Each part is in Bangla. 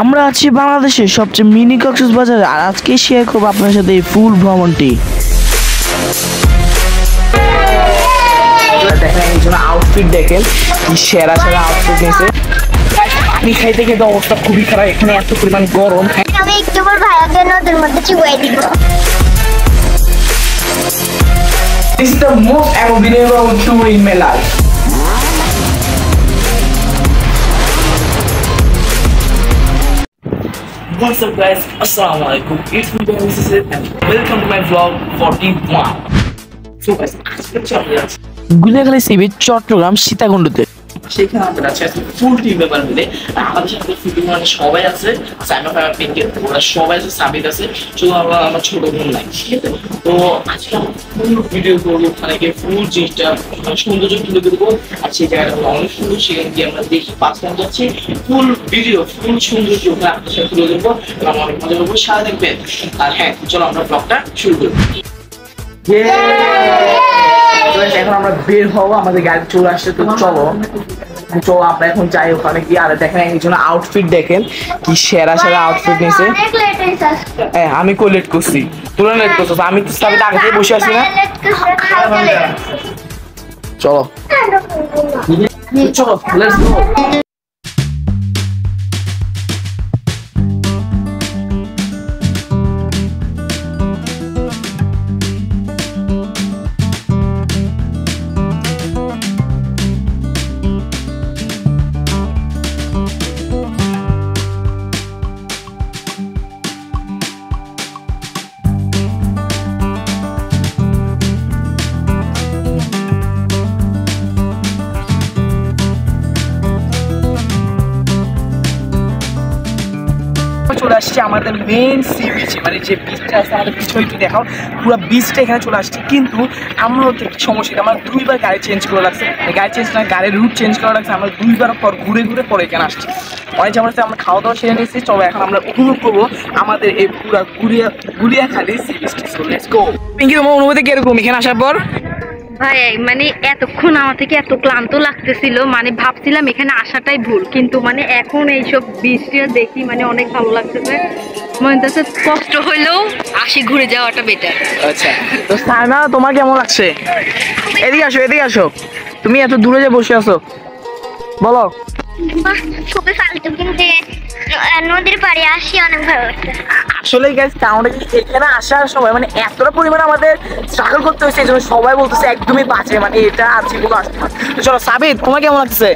আমরা আছি বাংলাদেশের সবচেয়ে মিনি কক্সবাজারে, আর আজকে শেয়ার করব আপনার সাথে এই ফুল ভ্রমণটি। দেখেন একজন আউটফিট, দেখেন কি সেরা সেরা আউটফিট নিয়েছে। পানি খাইতে খেতে অবস্থা খুবই খারাপ, এখানে এত পরিমাণ গরম। আমি একটু পর ভাইয়াকে নদীর মধ্যে চুবাই দিব। This is the most unbelievable tour in my life. What's up guys, Assalamualaikum, it's me and welcome to my vlog 41. So guys, আজকে চলে যাচ্ছি গুলিয়াখালী সি বিচ, চট্টগ্রাম সীতাকুণ্ডতে। সেখানে আমরা আছি ফুল টিম মেম্বার মিলে। আমাদের সাথে ফুল মানে সবাই আছে, সাইমা ফাইমা পিঙ্কে ওরা সবাই আছে, সাবিত আছে, শুধু আমার ছোট বোন নাই। তো আজকে আমরা ফুল ভিডিও করবো, ওখানে গিয়ে ফুল জিনিসটা সৌন্দর্য তুলে ধরবো। আর সেই জায়গাটা অনেক সুন্দর, সেখানে গিয়ে আমরা দেখি 5 টাইম যাচ্ছি, ফুল ভিডিও ফুল সৌন্দর্য ওখানে আপনার সাথে তুলে ধরবো। আমরা অনেক মজা করবো, সারা দেখবেন। আর হ্যাঁ, চলো আমরা ব্লগটা শুরু করি। এখন আমরা বের হবো, আমাদের গাড়ি চলে আসছে। তো চলো আমরা এখন যাই ওখানে গিয়ে। আর দেখেন একজন আউটফিট, দেখেন কি সেরা সেরা আউটফিট নিয়েছে। হ্যাঁ, আমি কো লেট করছি, তোরা লেট করছিস, আমি তো সাথে আগে থেকে বসে আছি না। চলো চলো লেটস গো। চলে আসছে আমাদের মেইন সি বিচে, মানে যে বিচটা আছে আমাদের পিছনে, একটু দেখাও পুরো বিচটা এখানে চলে আসছে। কিন্তু আমরা হচ্ছে একটা সমস্যা, আমার 2বার গাড়ি চেঞ্জ করা লাগছে, গাড়ি চেঞ্জ না গাড়ির রুট চেঞ্জ করা লাগছে। আমরা 2বার পর ঘুরে ঘুরে পরে এখানে আসছি। অনেক ঝামেলা, আমরা খাওয়া দাওয়া সেরে নিয়েছি। চলো এখন আমরা উপভোগ করবো আমাদের এই পুরো গুলিয়াখালী সি বিচটি। So let's go. পিঙ্কি, তোমার অনুভূতি কিরকম এখানে আসার পর? ভাই মানে এতক্ষণ আমার থেকে এত ক্লান্ত লাগতেছিল, মানে ভাবছিলাম এখানে আসাটাই ভুল, কিন্তু মানে এখন এইসব বৃষ্টি দেখি মানে অনেক ভালো লাগতেছে। মনে হচ্ছে কষ্ট হইলেও আসি, ঘুরে যাওয়াটা বেটার। আচ্ছা, তো সাইমা তোমার কেমন লাগছে? এদিকে আসো, এদিকে আসো, তুমি এত দূরে যে বসে আছো, বলো। খুবই ফালতু, কিন্তু নদীর পাড়ে আসি অনেক ভালো লাগছে। আসলে গাইস, কারণটা কি এখানে আসার সময় মানে এতটা পরিমাণে আমাদের স্ট্রাগল করতে হয়েছে, এই জন্য সবাই বলতেছে একদমই বাজে, মানে এটা আর জীবনে আসতে না। তো চলো সাবিত, তোমার কেমন লাগছে?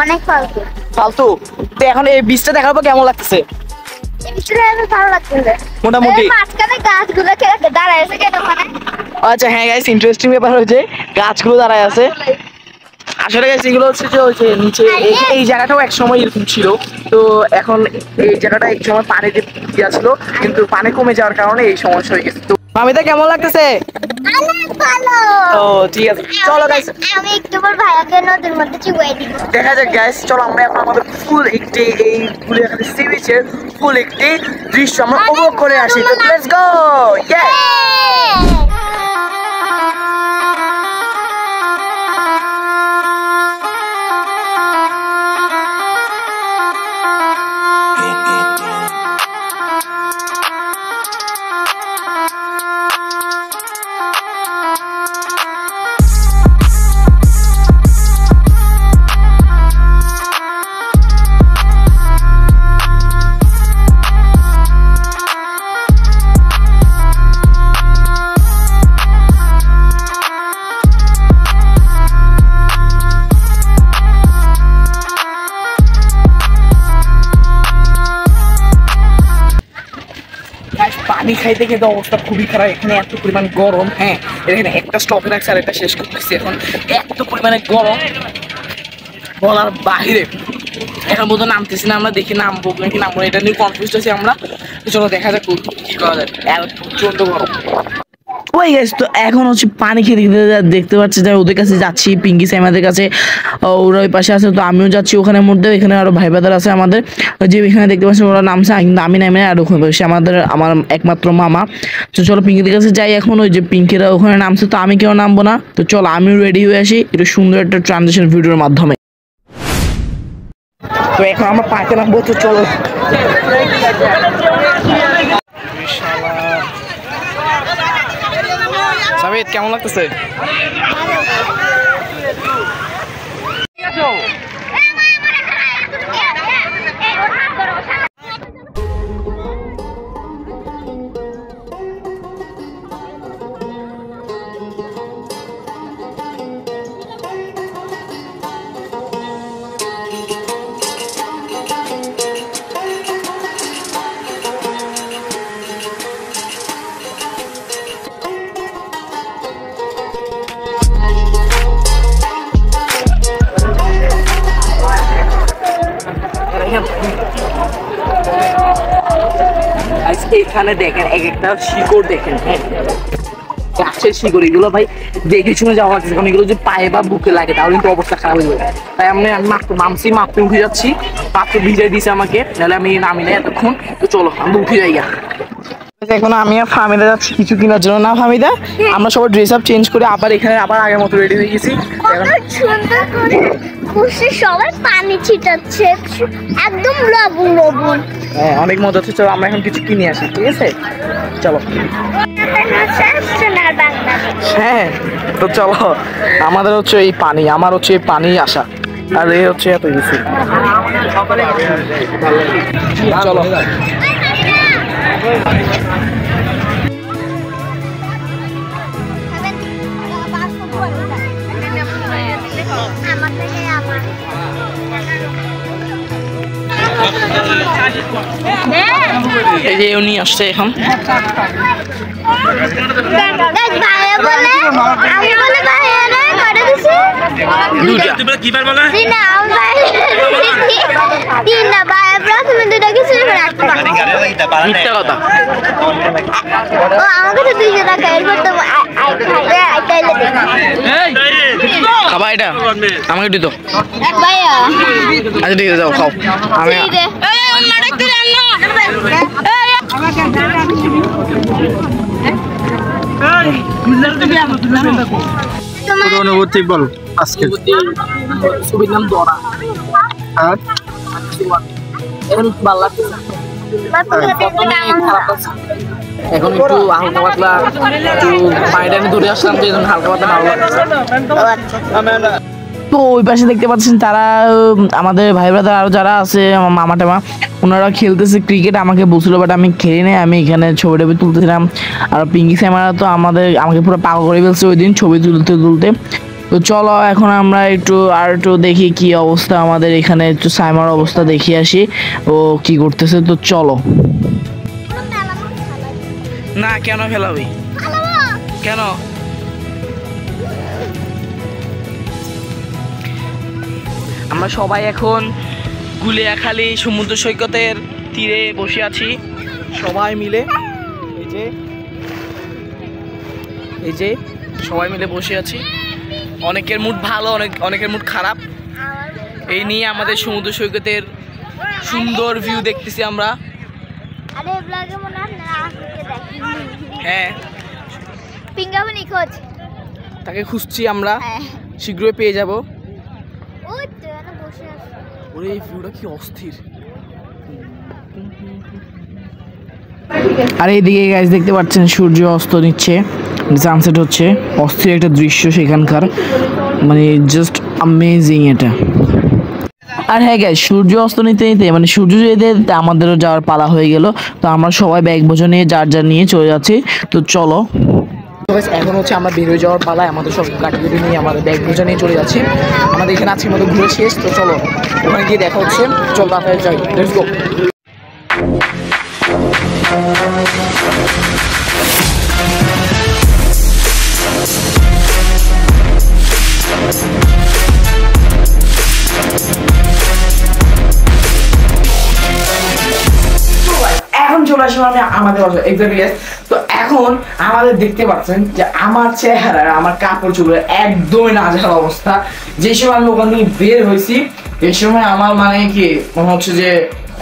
অনেক ফালতু ফালতু। তো এখন এই বীজটা দেখার পর কেমন লাগতেছে? ভালো লাগছে মোটামুটি। মাঝখানে গাছগুলো দাঁড়ায় আছে কেন ওখানে? আচ্ছা হ্যাঁ গাইস, ইন্টারেস্টিং ব্যাপার হয়েছে, গাছগুলো দাঁড়ায় আছে। আসলে গাইস এগুলো হচ্ছে যে ওই যে নিচে এই জায়গাটাও এক সময় এরকম ছিল। তো এখন এই জায়গাটা এক সময় পানি দেওয়া ছিল, কিন্তু পানি কমে যাওয়ার কারণে এই সমস্যা হয়ে গেছে। তো মামিদা কেমন লাগতেছে? ভালো। ও ঠিক আছে, চলো গাইস আমি একটু পর ভাইয়াকে নদীর মধ্যে চুবাই দিব। দেখা যাক গাইস, চলো আমরা এখন আমাদের ফুল একটি এই গুলিয়াখালী সি বিচের ফুল একটি দৃশ্য আমরা উপভোগ করে আসি। তো লেটস গো। ইয়েস। পানি খাইতে খেতে অবস্থা খুবই খারাপ, এখানে এত পরিমাণ গরম। হ্যাঁ, এখানে একটা স্টপে রাখছে আর একটা শেষ করতেছি। এখন এত পরিমাণে গরম বলার বাহিরে। এখন বোধহয় নামতেছি না, আমরা দেখি নামবো নাকি নামবো, এটা নিয়ে কনফিউজ আছি আমরা। চলো দেখা যাক কি করা যায়, প্রচন্ড গরম। ওই গাইস, তো এখন হচ্ছে পানি খেতে খেতে দেখতে পাচ্ছি যে ওদের কাছে যাচ্ছি, পিঙ্কি সাইমাদের কাছে, ওরা ওই পাশে আছে। তো আমিও যাচ্ছি ওখানের মধ্যে, এখানে আরো ভাই বাদার আছে আমাদের, যে এখানে দেখতে পাচ্ছি ওরা নামছে, কিন্তু আমি নামে আর ওখানে বসে আমার একমাত্র মামা। তো চলো পিঙ্কিদের কাছে যাই এখন। ওই যে পিঙ্কিরা ওখানে নামছে, তো আমি কেউ নামবো না। তো চলো আমিও রেডি হয়ে আসি একটু সুন্দর একটা ট্রানজিশন ভিডিওর মাধ্যমে। তো এখন আমরা পাইতে নামবো, তো চলো। সাবিত কেমন লাগতেছে? এখানে দেখেন এক একটা শিকড় দেখেন, হ্যাঁ গাছের শিকড়, এগুলো ভাই দেখে শুনে যাওয়া লাগছে, কারণ এগুলো যদি পায়ে বা বুকে লাগে তাহলে কিন্তু অবস্থা খারাপ হয়ে যাবে। তাই আমি মাত্র নামছি, মাত্র উঠে যাচ্ছি, মাত্র ভিজাই দিছে আমাকে, নাহলে আমি নামি না এতক্ষণ। তো চলো আমরা উঠে যাই। এখন আমি আর ফামিদা যাচ্ছি কিছু কেনার জন্য। না ফামিদা, আমরা সবাই ড্রেস আপ চেঞ্জ করে আবার এখানে আবার আগের মতো রেডি হয়ে গেছি। সুন্দর করে খুশি সবাই পানি ছিটাচ্ছে, একদম লবণ লবণ। হ্যাঁ অনেক মজা হচ্ছে। চলো আমরা এখন কিছু কিনে আসি, ঠিক আছে? চলো। হ্যাঁ তো চলো, আমাদের হচ্ছে এই পানি, আমার হচ্ছে এই পানি আসা, আর এ হচ্ছে এত কিছু। চলো এই যে উনি আসছে এখন। খাবা এটা আমাকে দিত। আচ্ছা ঠিক আছে যাও খাও। আমি অনুভূতি বল আজকে। ছবির নাম দরা। আর এখন ভালো লাগছে, এখন একটু হালকা পাতলা একটু পানিটা আমি ধরে আসলাম, তো এখন হালকা পাতলা ভালো লাগছে। তো ওই পাশে দেখতে পাচ্ছেন তারা আমাদের ভাই ব্রাদার আরো যারা আছে, আমার মামা টামা, ওনারা খেলতেছে ক্রিকেট। আমাকে বলছিল বাট আমি খেলি নাই, আমি এখানে ছবি টবি তুলতেছিলাম। আর পিঙ্কি স্যামারা তো আমাকে পুরো পাগল করে ফেলছে ওই দিন ছবি তুলতে। তো চলো এখন আমরা একটু দেখি কি অবস্থা আমাদের এখানে, একটু সাইমার অবস্থা দেখি আসি ও কি করতেছে। তো চলো। না কেন ফেলাবি, কেন? আমরা সবাই এখন গুলিয়াখালী সমুদ্র সৈকতের তীরে বসে আছি সবাই মিলে। এই যে সবাই মিলে বসে আছি, অনেকের মুড ভালো, অনেকের মুড খারাপ। এই নিয়ে আমাদের সমুদ্র সৈকতের সুন্দর ভিউ দেখতেছি আমরা। হ্যাঁ তাকে খুঁজছি আমরা, শীঘ্রই পেয়ে যাব। ওরে এই ভিউটা কি অস্থির। আর এইদিকে গাইস দেখতে পাচ্ছেন সূর্য অস্ত নিচ্ছে, সানসেট হচ্ছে, অস্থির একটা দৃশ্য সেখানকার, মানে জাস্ট অ্যামেজিং এটা। আর হ্যাঁ গাইস সূর্য অস্ত নিতে মানে সূর্য যেতে আমাদেরও যাওয়ার পালা হয়ে গেল। তো আমরা সবাই ব্যাগ বোঝা নিয়ে যার নিয়ে চলে যাচ্ছি। তো চলো এখন হচ্ছে আমরা বের হয়ে যাওয়ার পালায়, আমাদের সব গাড়ি নিয়ে আমাদের ব্যাগ বোঝা নিয়ে চলে যাচ্ছি। আমাদের এখানে আজকের মতো ঘুরে শেষ। তো চলো ওখানে গিয়ে দেখা হচ্ছে, চল তাড়াতাড়ি যাই, লেটস গো। এখন চলে আসলাম আমি আমাদের বাসায় এক্স্যাক্টলি। তো এখন আমাদের দেখতে পাচ্ছেন যে আমার চেহারা আমার কাপড় চোপড় একদমই নাজেহাল অবস্থা। যে সময় আমি ওখান থেকে বের হয়েছি এই সময় আমার মানে কি মনে হচ্ছে যে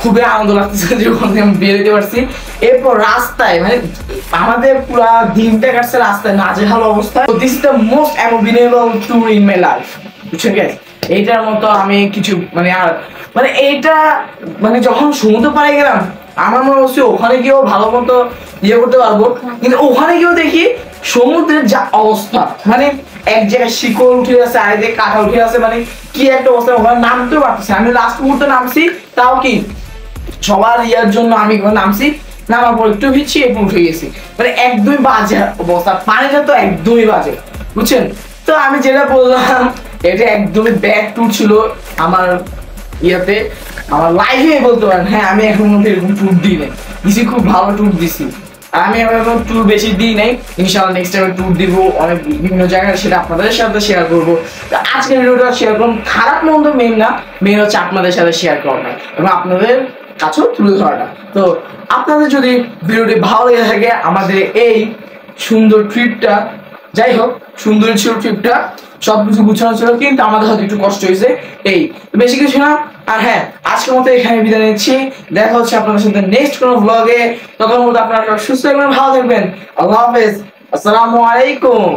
খুবই আনন্দ লাগতেছে যে ওখান থেকে আমি বের হতে পারছি। এরপর রাস্তায় মানে আমাদের পুরো দিনটা কাটছে রাস্তায় নাজেহাল অবস্থা। This is the most amazable tour in my life, বুঝছেন গাইস? এইটার মতো আমি কিছু মানে আর মানে এইটা মানে যখন সমুদ্র পাড়ে গেলাম আমার মনে হচ্ছে ওখানে গিয়েও ভালো মতো ইয়ে করতে পারবো, কিন্তু ওখানে গিয়েও দেখি সমুদ্রের যা অবস্থা, মানে এক জায়গায় শিকড় উঠে আছে, আর এক কাঁটা উঠে আছে, মানে কি একটা অবস্থা, ওখানে নামতেও পারতেছে। আমি লাস্ট মুহূর্তে নামছি, তাও কি সবার ইয়ার জন্য আমি নামছি, নামার পর একটু পিছিয়ে উঠে গেছি, মানে একদমই বাজে অবস্থা, পানিটা তো একদমই বাজে, বুঝছেন? তো আমি যেটা বললাম এটা একদমই ব্যাড ট্যুর ছিল আমার ইয়াতে, আমার লাইফে বলতে পারেন। হ্যাঁ, আমি এখন মধ্যে এরকম ট্যুর দিই নাই, দিছি খুব ভালো ট্যুর দিছি। আর আমি এখন ট্যুর বেশি দিই নাই, ইনশাআল্লাহ নেক্সট টাইম ট্যুর দিব অনেক বিভিন্ন জায়গায়, সেটা আপনাদের সাথে শেয়ার করবো। আজকের ভিডিওটা শেয়ার করুন, খারাপ মন্দ মেন না, মেন হচ্ছে আপনাদের সাথে শেয়ার করা এবং আপনাদের কাছেও তুলে ধরাটা। তো আপনাদের যদি ভিডিওটি ভালো লেগে থাকে, আমাদের এই সুন্দর ট্রিপটা, যাই হোক সুন্দর ছিল ট্রিপটা, সবকিছু গুছানো ছিল, কিন্তু আমাদের হয়তো একটু কষ্ট হয়েছে, এই বেশি কিছু না। আর হ্যাঁ, আজকের মতো এখানে বিদায় নিচ্ছি, দেখা হচ্ছে আপনাদের সাথে নেক্সট কোনো ব্লগে। তখন মতো আপনারা সুস্থ থাকবেন, ভালো থাকবেন, আল্লাহ হাফেজ, আসসালামু আলাইকুম।